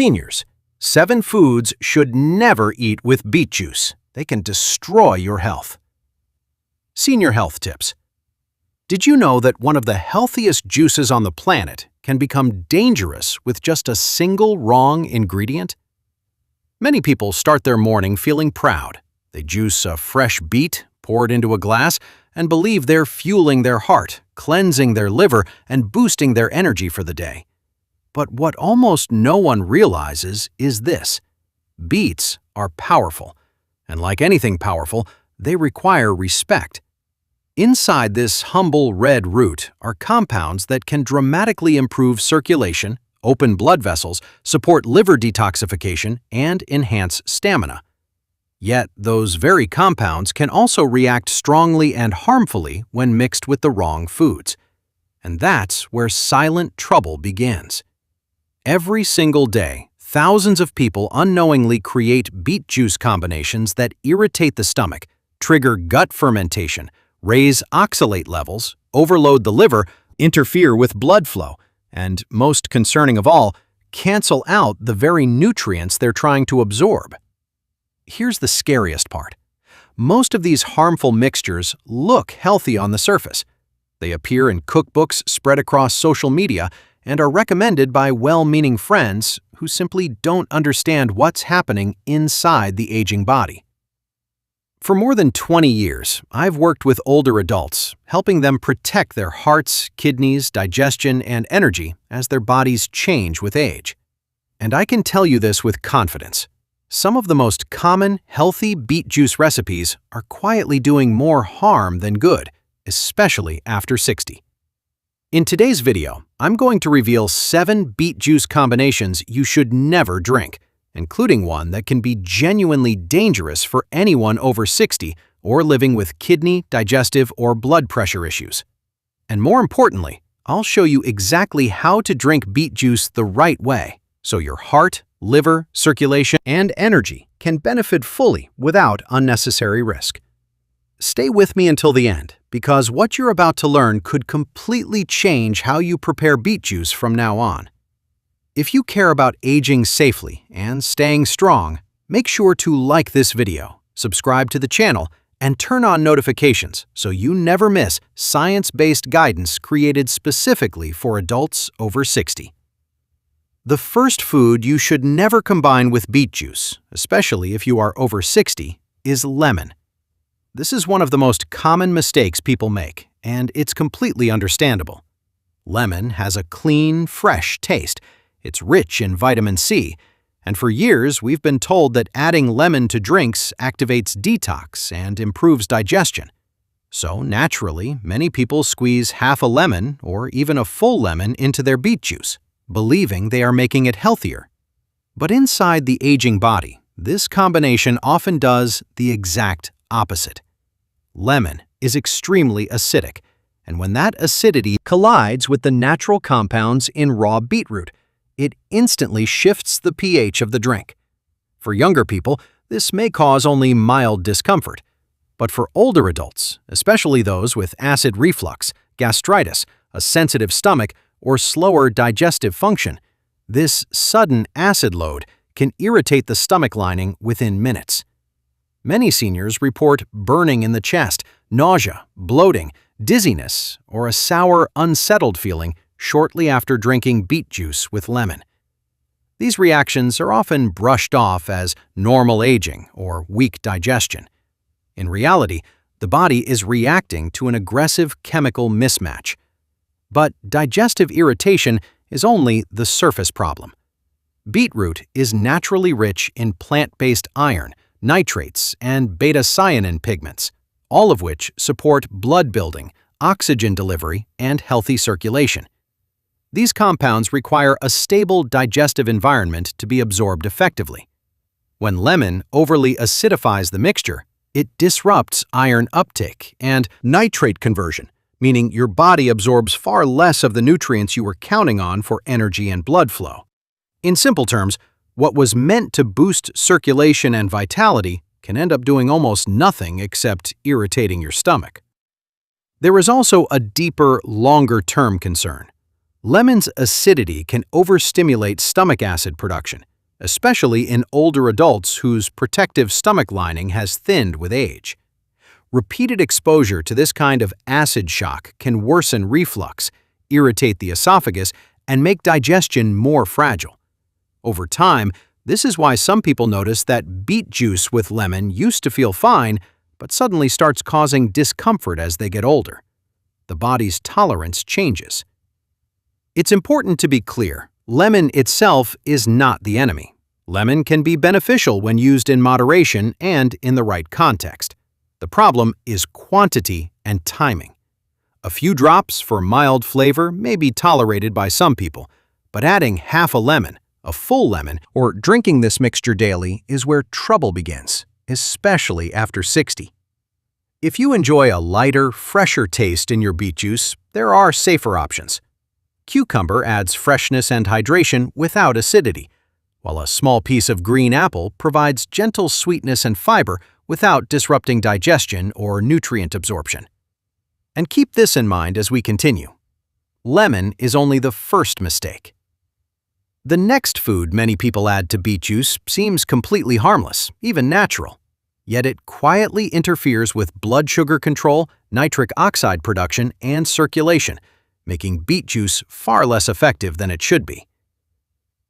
Seniors, 7 foods should never eat with beet juice. They can destroy your health. Senior health tips. Did you know that one of the healthiest juices on the planet can become dangerous with just a single wrong ingredient? Many people start their morning feeling proud. They juice a fresh beet, pour it into a glass, and believe they're fueling their heart, cleansing their liver, and boosting their energy for the day. But what almost no one realizes is this: beets are powerful, and like anything powerful, they require respect. Inside this humble red root are compounds that can dramatically improve circulation, open blood vessels, support liver detoxification, and enhance stamina. Yet, those very compounds can also react strongly and harmfully when mixed with the wrong foods. And that's where silent trouble begins. Every single day, thousands of people unknowingly create beet juice combinations that irritate the stomach, trigger gut fermentation, raise oxalate levels, overload the liver, interfere with blood flow, and, most concerning of all, cancel out the very nutrients they're trying to absorb. Here's the scariest part. Most of these harmful mixtures look healthy on the surface. They appear in cookbooks spread across social media and are recommended by well-meaning friends who simply don't understand what's happening inside the aging body. For more than 20 years, I've worked with older adults, helping them protect their hearts, kidneys, digestion, and energy as their bodies change with age. And I can tell you this with confidence. Some of the most common, healthy beet juice recipes are quietly doing more harm than good, especially after 60. In today's video, I'm going to reveal 7 beet juice combinations you should never drink, including one that can be genuinely dangerous for anyone over 60 or living with kidney, digestive, or blood pressure issues. And more importantly, I'll show you exactly how to drink beet juice the right way, so your heart, liver, circulation, and energy can benefit fully without unnecessary risk. Stay with me until the end, because what you're about to learn could completely change how you prepare beet juice from now on. If you care about aging safely and staying strong, make sure to like this video, subscribe to the channel, and turn on notifications so you never miss science-based guidance created specifically for adults over 60. The first food you should never combine with beet juice, especially if you are over 60, is lemon. This is one of the most common mistakes people make, and it's completely understandable. Lemon has a clean, fresh taste. It's rich in vitamin C, and for years we've been told that adding lemon to drinks activates detox and improves digestion. So naturally, many people squeeze half a lemon or even a full lemon into their beet juice, believing they are making it healthier. But inside the aging body, this combination often does the exact opposite. Lemon is extremely acidic, and when that acidity collides with the natural compounds in raw beetroot, it instantly shifts the pH of the drink. For younger people, this may cause only mild discomfort, but for older adults, especially those with acid reflux, gastritis, a sensitive stomach, or slower digestive function, this sudden acid load can irritate the stomach lining within minutes. Many seniors report burning in the chest, nausea, bloating, dizziness, or a sour, unsettled feeling shortly after drinking beet juice with lemon. These reactions are often brushed off as normal aging or weak digestion. In reality, the body is reacting to an aggressive chemical mismatch. But digestive irritation is only the surface problem. Beetroot is naturally rich in plant-based iron, nitrates, and beta-cyanin pigments, all of which support blood building, oxygen delivery, and healthy circulation. These compounds require a stable digestive environment to be absorbed effectively. When lemon overly acidifies the mixture, it disrupts iron uptake and nitrate conversion, meaning your body absorbs far less of the nutrients you were counting on for energy and blood flow. In simple terms, what was meant to boost circulation and vitality can end up doing almost nothing except irritating your stomach. There is also a deeper, longer-term concern. Lemon's acidity can overstimulate stomach acid production, especially in older adults whose protective stomach lining has thinned with age. Repeated exposure to this kind of acid shock can worsen reflux, irritate the esophagus, and make digestion more fragile. Over time, this is why some people notice that beet juice with lemon used to feel fine, but suddenly starts causing discomfort as they get older. The body's tolerance changes. It's important to be clear, lemon itself is not the enemy. Lemon can be beneficial when used in moderation and in the right context. The problem is quantity and timing. A few drops for mild flavor may be tolerated by some people, but adding half a lemon, a full lemon, or drinking this mixture daily is where trouble begins, especially after 60. If you enjoy a lighter, fresher taste in your beet juice, there are safer options. Cucumber adds freshness and hydration without acidity, while a small piece of green apple provides gentle sweetness and fiber without disrupting digestion or nutrient absorption. And keep this in mind as we continue. Lemon is only the first mistake. The next food many people add to beet juice seems completely harmless, even natural. Yet it quietly interferes with blood sugar control, nitric oxide production, and circulation, making beet juice far less effective than it should be.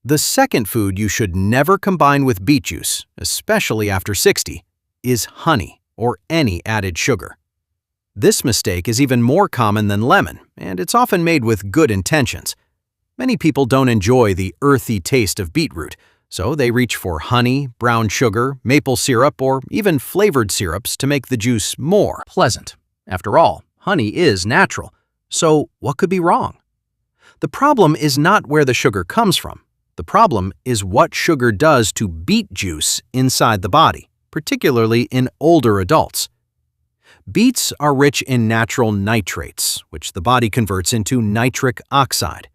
The second food you should never combine with beet juice, especially after 60, is honey or any added sugar. This mistake is even more common than lemon, and it's often made with good intentions. Many people don't enjoy the earthy taste of beetroot, so they reach for honey, brown sugar, maple syrup, or even flavored syrups to make the juice more pleasant. After all, honey is natural, so what could be wrong? The problem is not where the sugar comes from. The problem is what sugar does to beet juice inside the body, particularly in older adults. Beets are rich in natural nitrates, which the body converts into nitric oxide.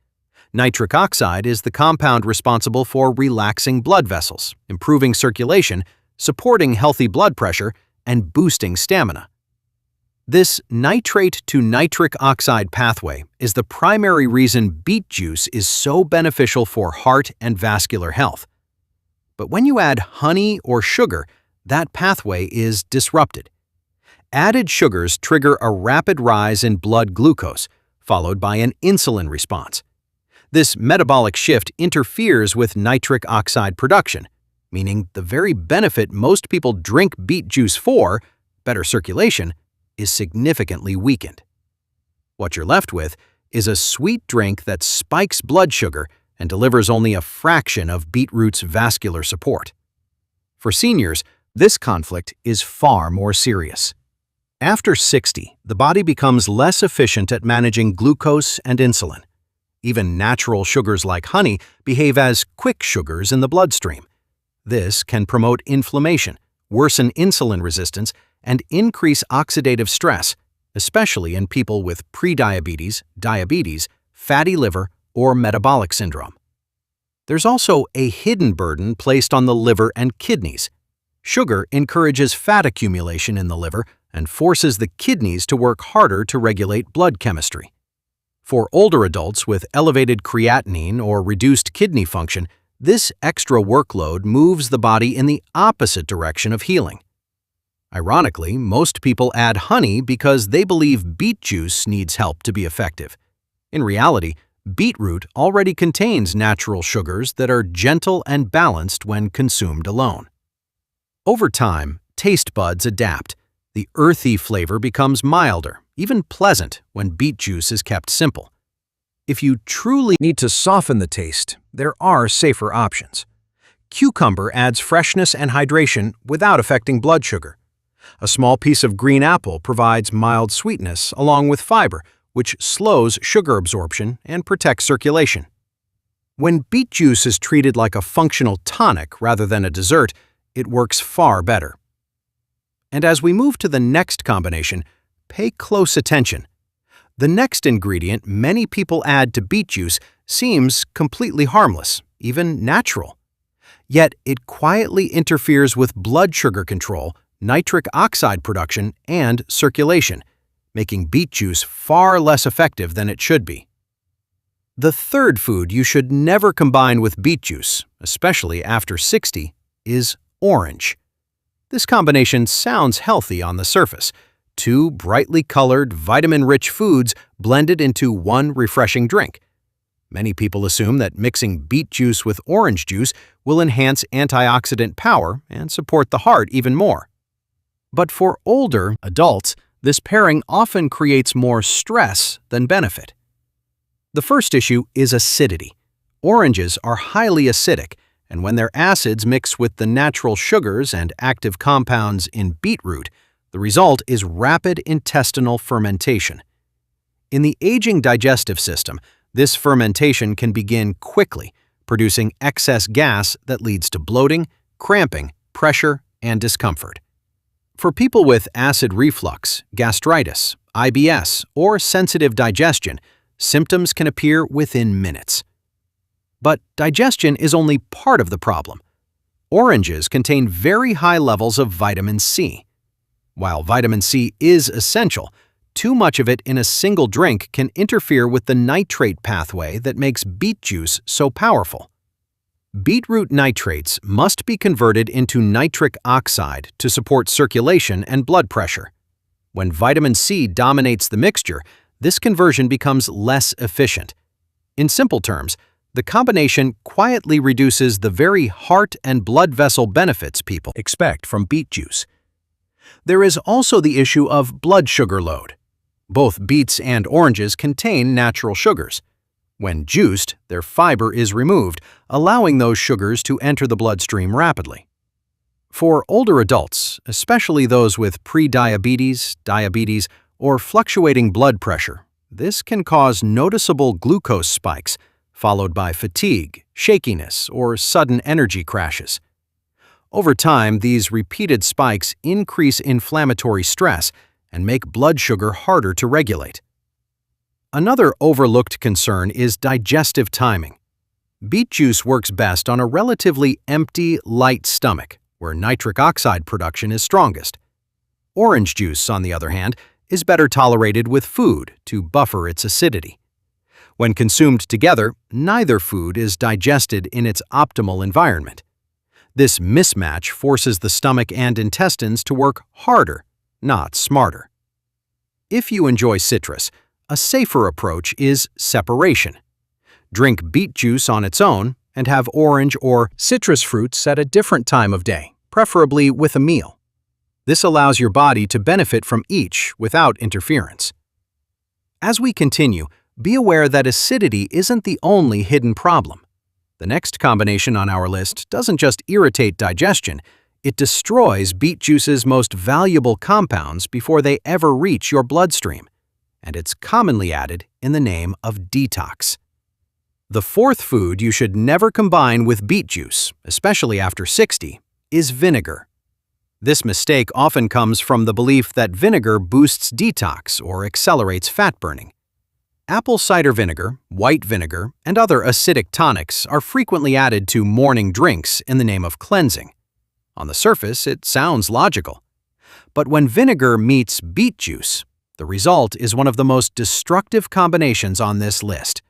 Nitric oxide is the compound responsible for relaxing blood vessels, improving circulation, supporting healthy blood pressure, and boosting stamina. This nitrate to nitric oxide pathway is the primary reason beet juice is so beneficial for heart and vascular health. But when you add honey or sugar, that pathway is disrupted. Added sugars trigger a rapid rise in blood glucose, followed by an insulin response. This metabolic shift interferes with nitric oxide production, meaning the very benefit most people drink beet juice for, better circulation, is significantly weakened. What you're left with is a sweet drink that spikes blood sugar and delivers only a fraction of beetroot's vascular support. For seniors, this conflict is far more serious. After 60, the body becomes less efficient at managing glucose and insulin. Even natural sugars like honey behave as quick sugars in the bloodstream. This can promote inflammation, worsen insulin resistance, and increase oxidative stress, especially in people with prediabetes, diabetes, fatty liver, or metabolic syndrome. There's also a hidden burden placed on the liver and kidneys. Sugar encourages fat accumulation in the liver and forces the kidneys to work harder to regulate blood chemistry. For older adults with elevated creatinine or reduced kidney function, this extra workload moves the body in the opposite direction of healing. Ironically, most people add honey because they believe beet juice needs help to be effective. In reality, beetroot already contains natural sugars that are gentle and balanced when consumed alone. Over time, taste buds adapt. The earthy flavor becomes milder, even pleasant, when beet juice is kept simple. If you truly need to soften the taste, there are safer options. Cucumber adds freshness and hydration without affecting blood sugar. A small piece of green apple provides mild sweetness along with fiber, which slows sugar absorption and protects circulation. When beet juice is treated like a functional tonic rather than a dessert, it works far better. And as we move to the next combination, pay close attention. The next ingredient many people add to beet juice seems completely harmless, even natural. Yet it quietly interferes with blood sugar control, nitric oxide production, and circulation, making beet juice far less effective than it should be. The third food you should never combine with beet juice, especially after 60, is orange. This combination sounds healthy on the surface. Two brightly colored, vitamin-rich foods blended into one refreshing drink. Many people assume that mixing beet juice with orange juice will enhance antioxidant power and support the heart even more. But for older adults, this pairing often creates more stress than benefit. The first issue is acidity. Oranges are highly acidic, and when their acids mix with the natural sugars and active compounds in beetroot, the result is rapid intestinal fermentation. In the aging digestive system, this fermentation can begin quickly, producing excess gas that leads to bloating, cramping, pressure, and discomfort. For people with acid reflux, gastritis, IBS, or sensitive digestion, symptoms can appear within minutes. But digestion is only part of the problem. Oranges contain very high levels of vitamin C. While vitamin C is essential, too much of it in a single drink can interfere with the nitrate pathway that makes beet juice so powerful. Beetroot nitrates must be converted into nitric oxide to support circulation and blood pressure. When vitamin C dominates the mixture, this conversion becomes less efficient. In simple terms, the combination quietly reduces the very heart and blood vessel benefits people expect from beet juice. There is also the issue of blood sugar load. Both beets and oranges contain natural sugars. When juiced, their fiber is removed, allowing those sugars to enter the bloodstream rapidly. For older adults, especially those with pre-diabetes, diabetes, or fluctuating blood pressure, this can cause noticeable glucose spikes, followed by fatigue, shakiness, or sudden energy crashes. Over time, these repeated spikes increase inflammatory stress and make blood sugar harder to regulate. Another overlooked concern is digestive timing. Beet juice works best on a relatively empty, light stomach, where nitric oxide production is strongest. Orange juice, on the other hand, is better tolerated with food to buffer its acidity. When consumed together, neither food is digested in its optimal environment. This mismatch forces the stomach and intestines to work harder, not smarter. If you enjoy citrus, a safer approach is separation. Drink beet juice on its own and have orange or citrus fruits at a different time of day, preferably with a meal. This allows your body to benefit from each without interference. As we continue, be aware that acidity isn't the only hidden problem. The next combination on our list doesn't just irritate digestion, it destroys beet juice's most valuable compounds before they ever reach your bloodstream, and it's commonly added in the name of detox. The fourth food you should never combine with beet juice, especially after 60, is vinegar. This mistake often comes from the belief that vinegar boosts detox or accelerates fat burning. Apple cider vinegar, white vinegar, and other acidic tonics are frequently added to morning drinks in the name of cleansing. On the surface, it sounds logical. But when vinegar meets beet juice, the result is one of the most destructive combinations on this list.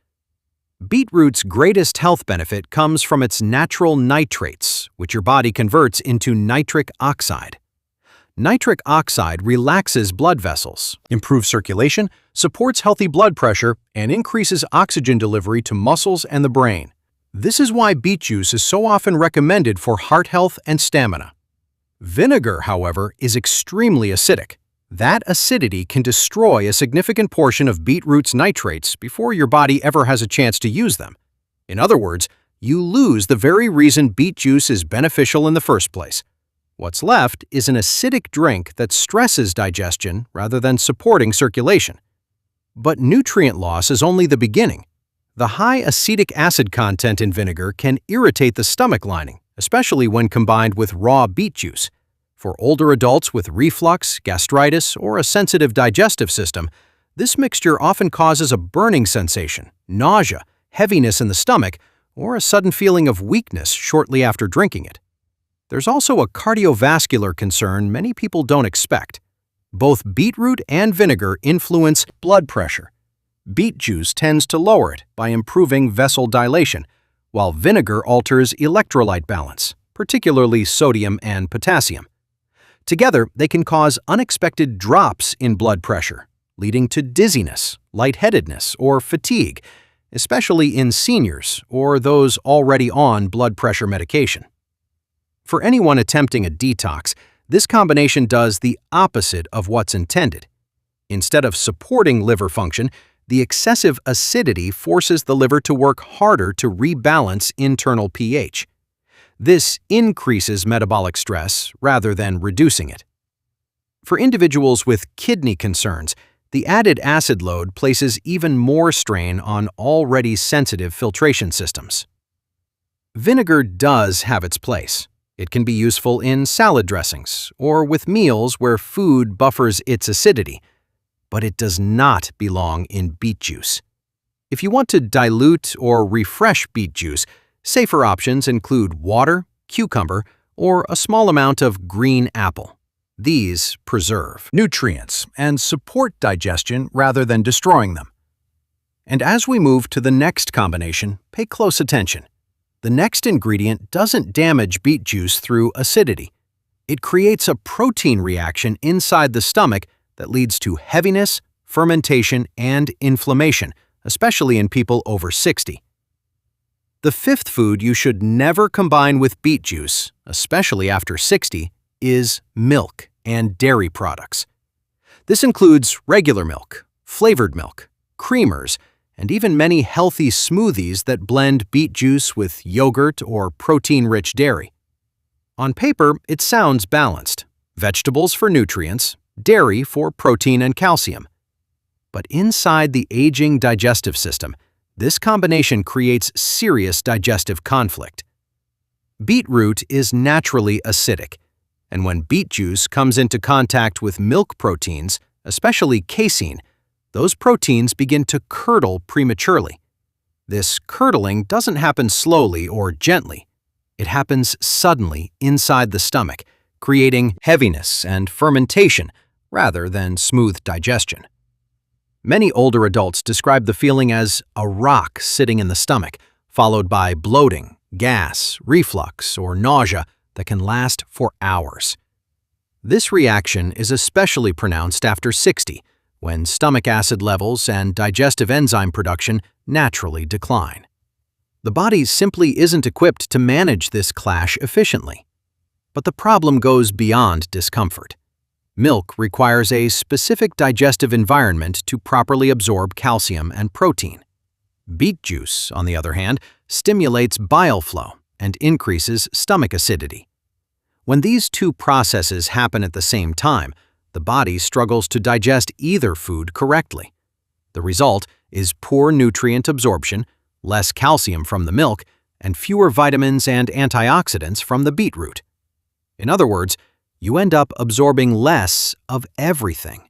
Beetroot's greatest health benefit comes from its natural nitrates, which your body converts into nitric oxide. Nitric oxide relaxes blood vessels, improves circulation, supports healthy blood pressure, and increases oxygen delivery to muscles and the brain. This is why beet juice is so often recommended for heart health and stamina. Vinegar, however, is extremely acidic. That acidity can destroy a significant portion of beetroot's nitrates before your body ever has a chance to use them. In other words, you lose the very reason beet juice is beneficial in the first place. What's left is an acidic drink that stresses digestion rather than supporting circulation. But nutrient loss is only the beginning. The high acetic acid content in vinegar can irritate the stomach lining, especially when combined with raw beet juice. For older adults with reflux, gastritis, or a sensitive digestive system, this mixture often causes a burning sensation, nausea, heaviness in the stomach, or a sudden feeling of weakness shortly after drinking it. There's also a cardiovascular concern many people don't expect. Both beetroot and vinegar influence blood pressure. Beet juice tends to lower it by improving vessel dilation, while vinegar alters electrolyte balance, particularly sodium and potassium. Together, they can cause unexpected drops in blood pressure, leading to dizziness, lightheadedness, or fatigue, especially in seniors or those already on blood pressure medication. For anyone attempting a detox, this combination does the opposite of what's intended. Instead of supporting liver function, the excessive acidity forces the liver to work harder to rebalance internal pH. This increases metabolic stress rather than reducing it. For individuals with kidney concerns, the added acid load places even more strain on already sensitive filtration systems. Vinegar does have its place. It can be useful in salad dressings or with meals where food buffers its acidity, but it does not belong in beet juice. If you want to dilute or refresh beet juice, safer options include water, cucumber, or a small amount of green apple. These preserve nutrients and support digestion rather than destroying them. And as we move to the next combination, pay close attention. The next ingredient doesn't damage beet juice through acidity. It creates a protein reaction inside the stomach that leads to heaviness, fermentation, and inflammation, especially in people over 60. The fifth food you should never combine with beet juice, especially after 60, is milk and dairy products. This includes regular milk, flavored milk, creamers, and even many healthy smoothies that blend beet juice with yogurt or protein-rich dairy. On paper, it sounds balanced: vegetables for nutrients, dairy for protein and calcium. But inside the aging digestive system, this combination creates serious digestive conflict. Beetroot is naturally acidic, and when beet juice comes into contact with milk proteins, especially casein, those proteins begin to curdle prematurely. This curdling doesn't happen slowly or gently. It happens suddenly inside the stomach, creating heaviness and fermentation rather than smooth digestion. Many older adults describe the feeling as a rock sitting in the stomach, followed by bloating, gas, reflux, or nausea that can last for hours. This reaction is especially pronounced after 60, when stomach acid levels and digestive enzyme production naturally decline. The body simply isn't equipped to manage this clash efficiently. But the problem goes beyond discomfort. Milk requires a specific digestive environment to properly absorb calcium and protein. Beet juice, on the other hand, stimulates bile flow and increases stomach acidity. When these two processes happen at the same time, the body struggles to digest either food correctly. The result is poor nutrient absorption, less calcium from the milk, and fewer vitamins and antioxidants from the beetroot. In other words, you end up absorbing less of everything.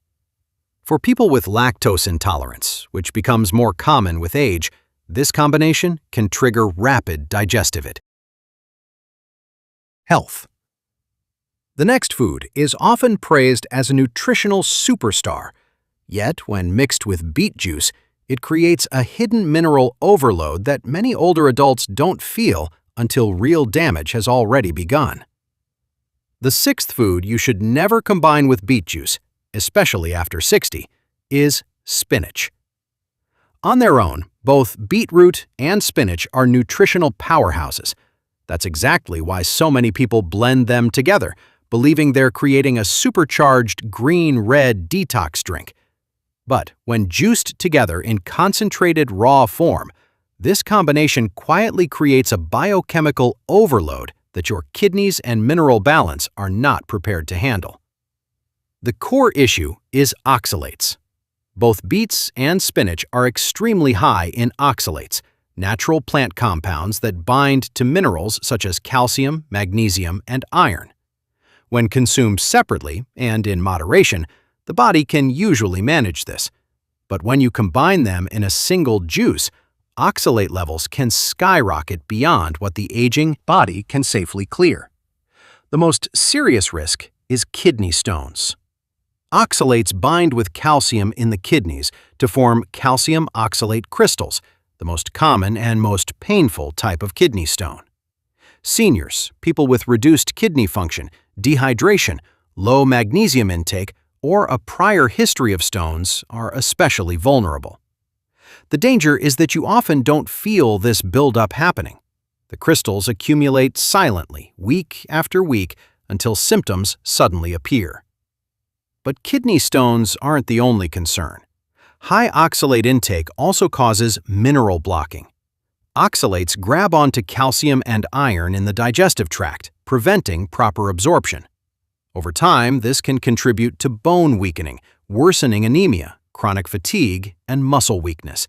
For people with lactose intolerance, which becomes more common with age, this combination can trigger rapid digestive it. Health. The next food is often praised as a nutritional superstar, yet when mixed with beet juice, it creates a hidden mineral overload that many older adults don't feel until real damage has already begun. The sixth food you should never combine with beet juice, especially after 60, is spinach. On their own, both beetroot and spinach are nutritional powerhouses. That's exactly why so many people blend them together, believing they're creating a supercharged green-red detox drink. But when juiced together in concentrated raw form, this combination quietly creates a biochemical overload that your kidneys and mineral balance are not prepared to handle. The core issue is oxalates. Both beets and spinach are extremely high in oxalates, natural plant compounds that bind to minerals such as calcium, magnesium, and iron. When consumed separately and in moderation, the body can usually manage this. But when you combine them in a single juice, oxalate levels can skyrocket beyond what the aging body can safely clear. The most serious risk is kidney stones. Oxalates bind with calcium in the kidneys to form calcium oxalate crystals, the most common and most painful type of kidney stone. Seniors, people with reduced kidney function, dehydration, low magnesium intake, or a prior history of stones are especially vulnerable. The danger is that you often don't feel this buildup happening. The crystals accumulate silently, week after week, until symptoms suddenly appear. But kidney stones aren't the only concern. High oxalate intake also causes mineral blocking. Oxalates grab onto calcium and iron in the digestive tract, preventing proper absorption. Over time, this can contribute to bone weakening, worsening anemia, chronic fatigue, and muscle weakness.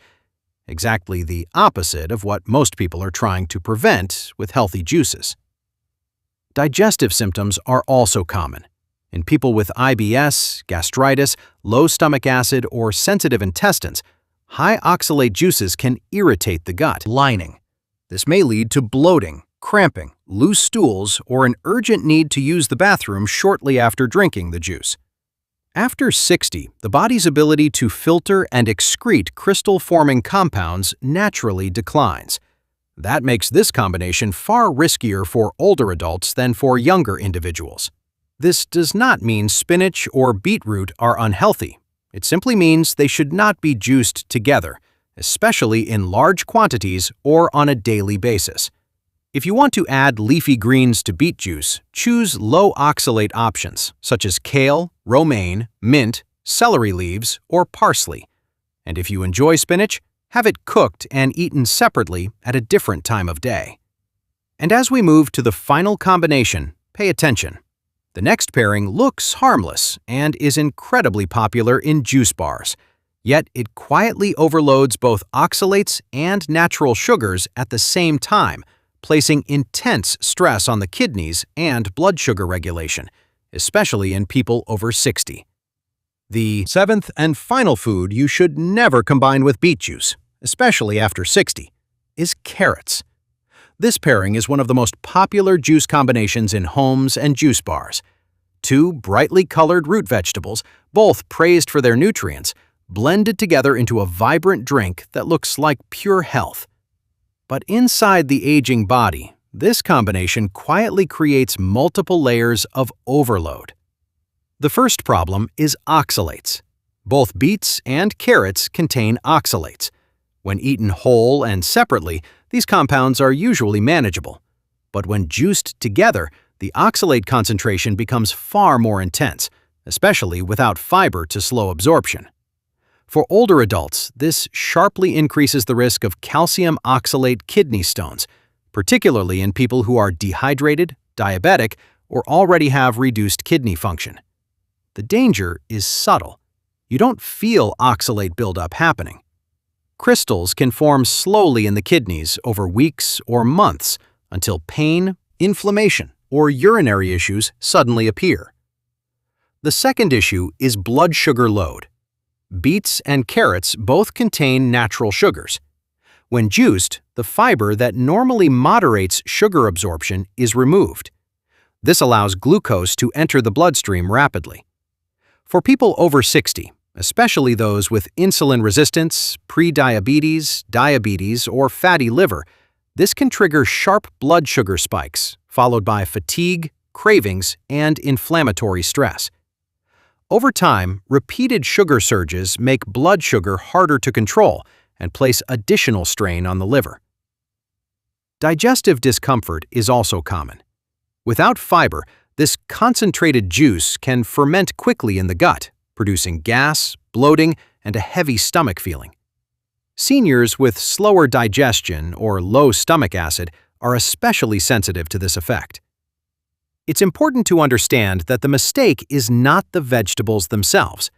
Exactly the opposite of what most people are trying to prevent with healthy juices. Digestive symptoms are also common. In people with IBS, gastritis, low stomach acid, or sensitive intestines, high oxalate juices can irritate the gut lining. This may lead to bloating, cramping, loose stools, or an urgent need to use the bathroom shortly after drinking the juice. After 60, the body's ability to filter and excrete crystal-forming compounds naturally declines. That makes this combination far riskier for older adults than for younger individuals. This does not mean spinach or beetroot are unhealthy. It simply means they should not be juiced together, especially in large quantities or on a daily basis. If you want to add leafy greens to beet juice, choose low oxalate options such as kale, romaine, mint, celery leaves, or parsley. And if you enjoy spinach, have it cooked and eaten separately at a different time of day. And as we move to the final combination, pay attention. The next pairing looks harmless and is incredibly popular in juice bars, yet it quietly overloads both oxalates and natural sugars at the same time, placing intense stress on the kidneys and blood sugar regulation, especially in people over 60. The seventh and final food you should never combine with beet juice, especially after 60, is carrots. This pairing is one of the most popular juice combinations in homes and juice bars. Two brightly colored root vegetables, both praised for their nutrients, blended together into a vibrant drink that looks like pure health. But inside the aging body, this combination quietly creates multiple layers of overload. The first problem is oxalates. Both beets and carrots contain oxalates. When eaten whole and separately, these compounds are usually manageable. But when juiced together, the oxalate concentration becomes far more intense, especially without fiber to slow absorption. For older adults, this sharply increases the risk of calcium oxalate kidney stones, particularly in people who are dehydrated, diabetic, or already have reduced kidney function. The danger is subtle. You don't feel oxalate buildup happening. Crystals can form slowly in the kidneys over weeks or months until pain, inflammation, or urinary issues suddenly appear. The second issue is blood sugar load. Beets and carrots both contain natural sugars. When juiced, the fiber that normally moderates sugar absorption is removed. This allows glucose to enter the bloodstream rapidly. For people over 60, especially those with insulin resistance, prediabetes, diabetes, or fatty liver, this can trigger sharp blood sugar spikes, followed by fatigue, cravings, and inflammatory stress. Over time, repeated sugar surges make blood sugar harder to control and place additional strain on the liver. Digestive discomfort is also common. Without fiber, this concentrated juice can ferment quickly in the gut, producing gas, bloating, and a heavy stomach feeling. Seniors with slower digestion or low stomach acid are especially sensitive to this effect. It's important to understand that the mistake is not the vegetables themselves.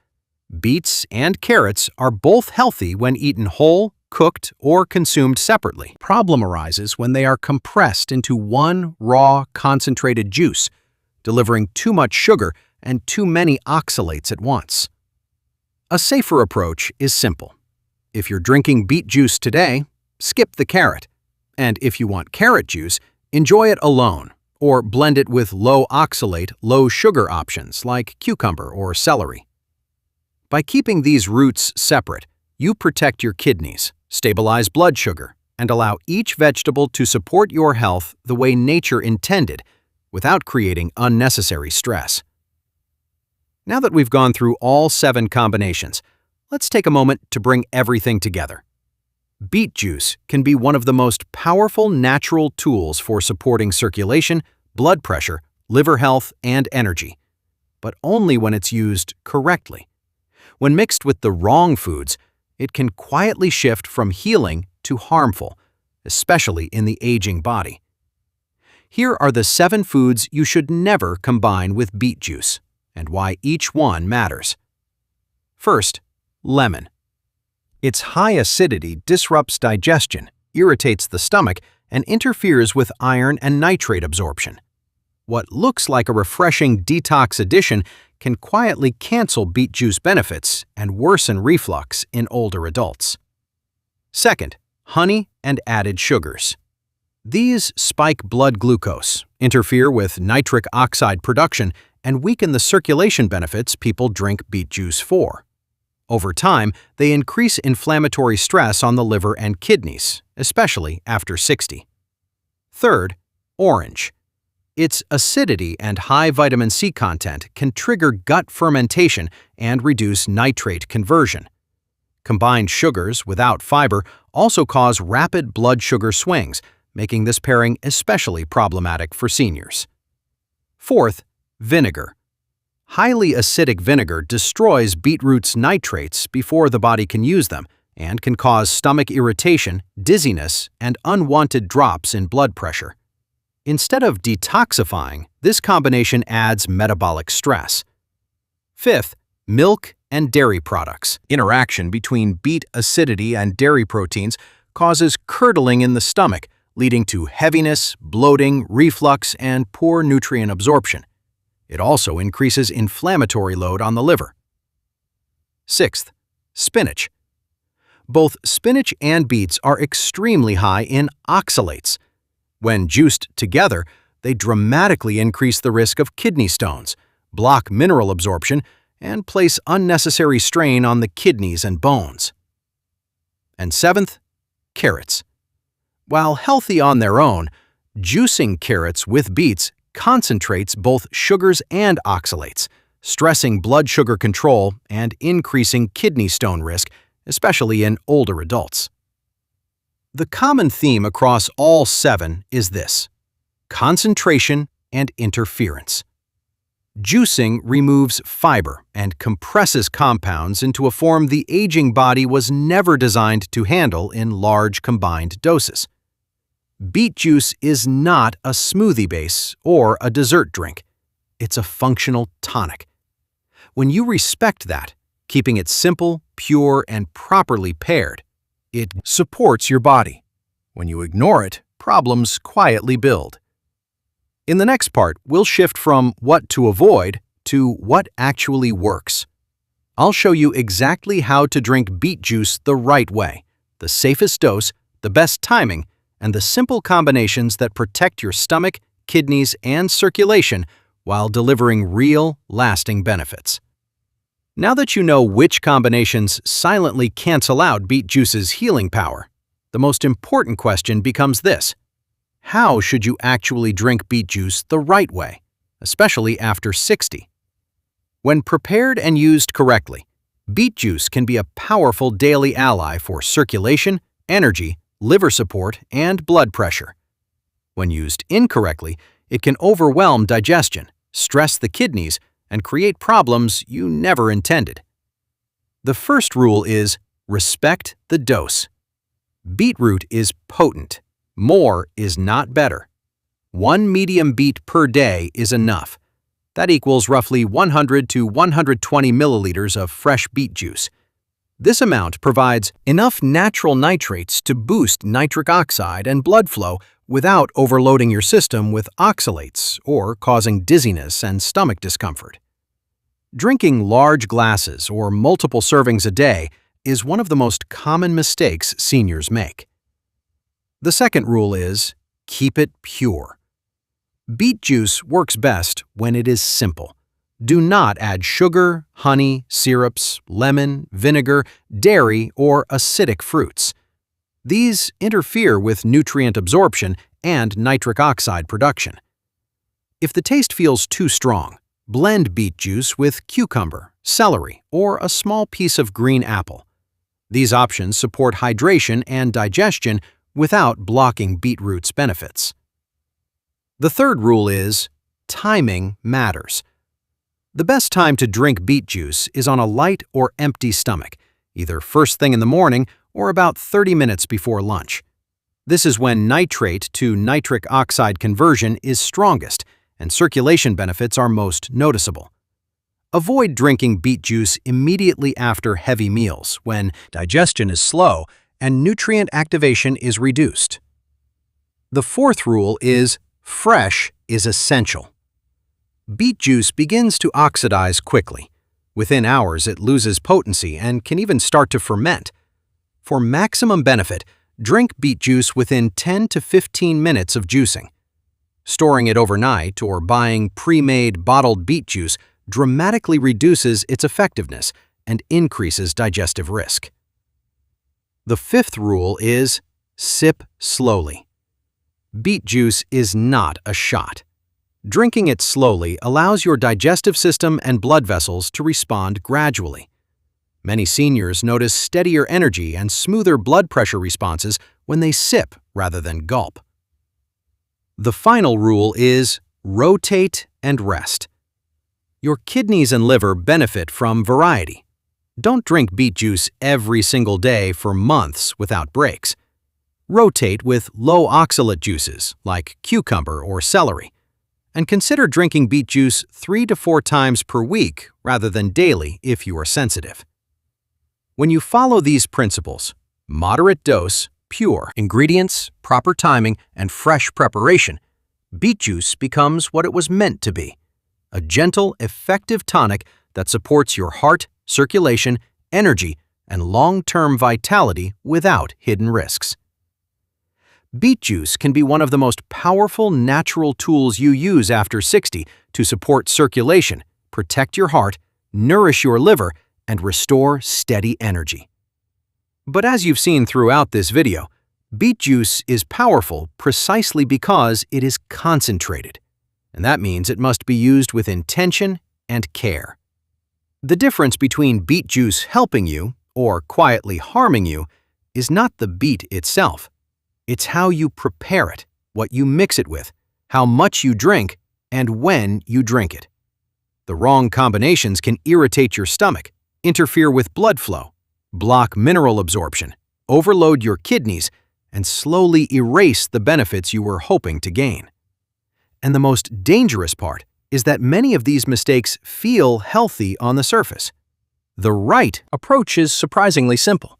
Beets and carrots are both healthy when eaten whole, cooked, or consumed separately. The problem arises when they are compressed into one raw, concentrated juice, delivering too much sugar and too many oxalates at once. A safer approach is simple. If you're drinking beet juice today, skip the carrot. And if you want carrot juice, enjoy it alone, or blend it with low oxalate, low sugar options like cucumber or celery. By keeping these roots separate, you protect your kidneys, stabilize blood sugar, and allow each vegetable to support your health the way nature intended, without creating unnecessary stress. Now that we've gone through all 7 combinations, let's take a moment to bring everything together. Beet juice can be one of the most powerful natural tools for supporting circulation, blood pressure, liver health, and energy, but only when it's used correctly. When mixed with the wrong foods, it can quietly shift from healing to harmful, especially in the aging body. Here are the 7 foods you should never combine with beet juice, and why each one matters. First, lemon. Its high acidity disrupts digestion, irritates the stomach, and interferes with iron and nitrate absorption. What looks like a refreshing detox addition can quietly cancel beet juice benefits and worsen reflux in older adults. Second, honey and added sugars. These spike blood glucose, interfere with nitric oxide production, and weaken the circulation benefits people drink beet juice for. Over time, they increase inflammatory stress on the liver and kidneys, especially after 60. Third, orange. Its acidity and high vitamin C content can trigger gut fermentation and reduce nitrate conversion. Combined sugars without fiber also cause rapid blood sugar swings, making this pairing especially problematic for seniors. Fourth, vinegar. Highly acidic vinegar destroys beetroot's nitrates before the body can use them and can cause stomach irritation, dizziness, and unwanted drops in blood pressure. Instead of detoxifying, this combination adds metabolic stress. Fifth, milk and dairy products. Interaction between beet acidity and dairy proteins causes curdling in the stomach, leading to heaviness, bloating, reflux, and poor nutrient absorption. It also increases inflammatory load on the liver. Sixth, spinach. Both spinach and beets are extremely high in oxalates. When juiced together, they dramatically increase the risk of kidney stones, block mineral absorption, and place unnecessary strain on the kidneys and bones. And seventh, carrots. While healthy on their own, juicing carrots with beets concentrates both sugars and oxalates, stressing blood sugar control and increasing kidney stone risk, especially in older adults. The common theme across all 7 is this: concentration and interference. Juicing removes fiber and compresses compounds into a form the aging body was never designed to handle in large combined doses. Beet juice is not a smoothie base or a dessert drink. It's a functional tonic. When you respect that, keeping it simple, pure, and properly paired, it supports your body. When you ignore it, problems quietly build. In the next part, we'll shift from what to avoid to what actually works. I'll show you exactly how to drink beet juice the right way, the safest dose, the best timing, and the simple combinations that protect your stomach, kidneys, and circulation while delivering real, lasting benefits. Now that you know which combinations silently cancel out beet juice's healing power, the most important question becomes this: how should you actually drink beet juice the right way, especially after 60? When prepared and used correctly, beet juice can be a powerful daily ally for circulation, energy, liver support, and blood pressure. When used incorrectly, it can overwhelm digestion, stress the kidneys, and create problems you never intended. The first rule is respect the dose. Beetroot is potent. More is not better. 1 medium beet per day is enough. That equals roughly 100 to 120 milliliters of fresh beet juice. This amount provides enough natural nitrates to boost nitric oxide and blood flow without overloading your system with oxalates or causing dizziness and stomach discomfort. Drinking large glasses or multiple servings a day is one of the most common mistakes seniors make. The second rule is keep it pure. Beet juice works best when it is simple. Do not add sugar, honey, syrups, lemon, vinegar, dairy, or acidic fruits. These interfere with nutrient absorption and nitric oxide production. If the taste feels too strong, blend beet juice with cucumber, celery, or a small piece of green apple. These options support hydration and digestion without blocking beetroot's benefits. The third rule is, timing matters. The best time to drink beet juice is on a light or empty stomach, either first thing in the morning or about 30 minutes before lunch. This is when nitrate to nitric oxide conversion is strongest and circulation benefits are most noticeable. Avoid drinking beet juice immediately after heavy meals when digestion is slow and nutrient activation is reduced. The fourth rule is, fresh is essential. Beet juice begins to oxidize quickly. Within hours, it loses potency and can even start to ferment. For maximum benefit, drink beet juice within 10 to 15 minutes of juicing. Storing it overnight or buying pre-made bottled beet juice dramatically reduces its effectiveness and increases digestive risk. The fifth rule is, sip slowly. Beet juice is not a shot. Drinking it slowly allows your digestive system and blood vessels to respond gradually. Many seniors notice steadier energy and smoother blood pressure responses when they sip rather than gulp. The final rule is, rotate and rest. Your kidneys and liver benefit from variety. Don't drink beet juice every single day for months without breaks. Rotate with low oxalate juices like cucumber or celery. And consider drinking beet juice 3 to 4 times per week rather than daily if you are sensitive. When you follow these principles, moderate dose, pure ingredients, proper timing, and fresh preparation, beet juice becomes what it was meant to be, a gentle, effective tonic that supports your heart, circulation, energy, and long-term vitality without hidden risks. Beet juice can be one of the most powerful natural tools you use after 60 to support circulation, protect your heart, nourish your liver, and restore steady energy. But as you've seen throughout this video, beet juice is powerful precisely because it is concentrated, and that means it must be used with intention and care. The difference between beet juice helping you or quietly harming you is not the beet itself. It's how you prepare it, what you mix it with, how much you drink, and when you drink it. The wrong combinations can irritate your stomach, interfere with blood flow, block mineral absorption, overload your kidneys, and slowly erase the benefits you were hoping to gain. And the most dangerous part is that many of these mistakes feel healthy on the surface. The right approach is surprisingly simple.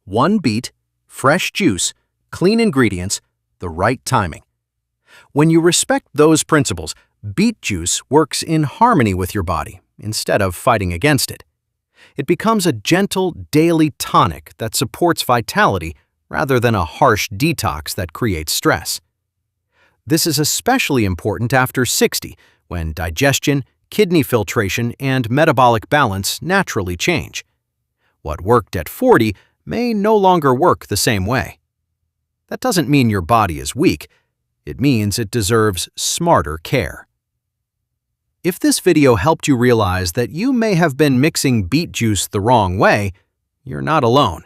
1 beet, fresh juice, clean ingredients, the right timing. When you respect those principles, beet juice works in harmony with your body instead of fighting against it. It becomes a gentle daily tonic that supports vitality rather than a harsh detox that creates stress. This is especially important after 60, when digestion, kidney filtration, and metabolic balance naturally change. What worked at 40 may no longer work the same way. That doesn't mean your body is weak. It means it deserves smarter care. If this video helped you realize that you may have been mixing beet juice the wrong way, you're not alone.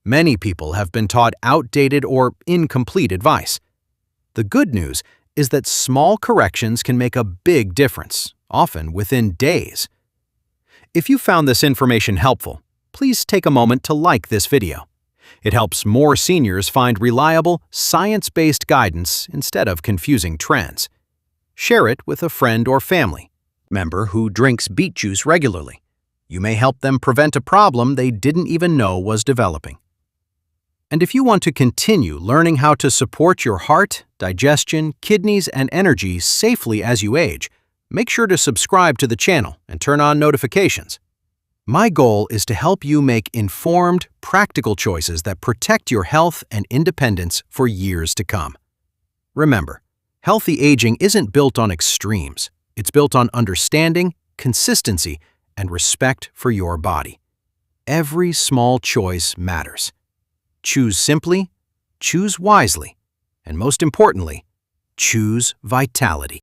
Many people have been taught outdated or incomplete advice. The good news is that small corrections can make a big difference, often within days. If you found this information helpful, please take a moment to like this video. It helps more seniors find reliable, science-based guidance instead of confusing trends. Share it with a friend or family member who drinks beet juice regularly. You may help them prevent a problem they didn't even know was developing. And if you want to continue learning how to support your heart, digestion, kidneys, and energy safely as you age, make sure to subscribe to the channel and turn on notifications. My goal is to help you make informed, practical choices that protect your health and independence for years to come. Remember, healthy aging isn't built on extremes. It's built on understanding, consistency, and respect for your body. Every small choice matters. Choose simply, choose wisely, and most importantly, choose vitality.